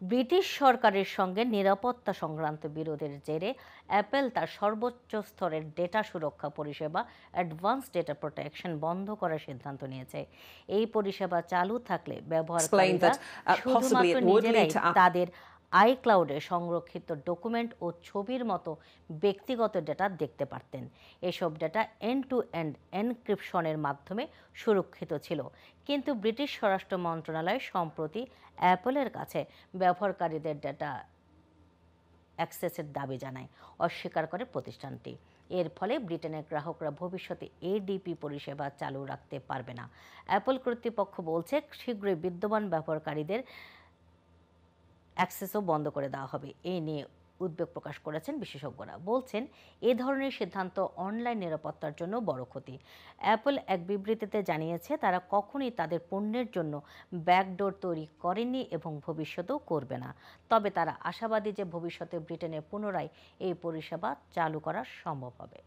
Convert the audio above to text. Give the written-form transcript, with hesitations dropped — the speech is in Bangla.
ব্রিটিশ সরকারের সঙ্গে নিরাপত্তা সংক্রান্ত বিরোধের জেরে অ্যাপল তার সর্বোচ্চ স্তরের ডেটা সুরক্ষা পরিষেবা অ্যাডভান্স ডেটা প্রোটেকশন বন্ধ করার সিদ্ধান্ত নিয়েছে। এই পরিষেবা চালু থাকলে ব্যবহারকারীরা শুধুমাত্র নিজেরাই তাদের আইক্লাউডে সংরক্ষিত ডকুমেন্ট ও ছবির মতো ব্যক্তিগত ডেটা দেখতে পারতেন। এসব ডেটা এন্ড টু এন্ড এনক্রিপশনের মাধ্যমে সুরক্ষিত ছিল। কিন্তু ব্রিটিশ স্বরাষ্ট্র মন্ত্রণালয় সম্প্রতি অ্যাপলের কাছে ব্যবহারকারীদের ডেটা অ্যাক্সেসের দাবি জানায়, অস্বীকার করে প্রতিষ্ঠানটি। এর ফলে ব্রিটেনের গ্রাহকরা ভবিষ্যতে এডিপি পরিষেবা চালু রাখতে পারবে না। অ্যাপল কর্তৃপক্ষ বলছে শীঘ্রই বিদ্যমান ব্যবহারকারীদের অ্যাক্সেসও বন্ধ করে দেওয়া হবে। এ নিয়ে উদ্বেগ প্রকাশ করেছেন বিশেষজ্ঞরা। বলছেন এ ধরনের সিদ্ধান্ত অনলাইন নিরাপত্তার জন্য বড় ক্ষতি। অ্যাপল এক বিবৃতিতে জানিয়েছে তারা কখনোই তাদের পণ্যের জন্য ব্যাকডোর তৈরি করেনি এবং ভবিষ্যতেও করবে না। তবে তারা আশাবাদী যে ভবিষ্যতে ব্রিটেনে পুনরায় এই পরিষেবা চালু করা সম্ভব হবে।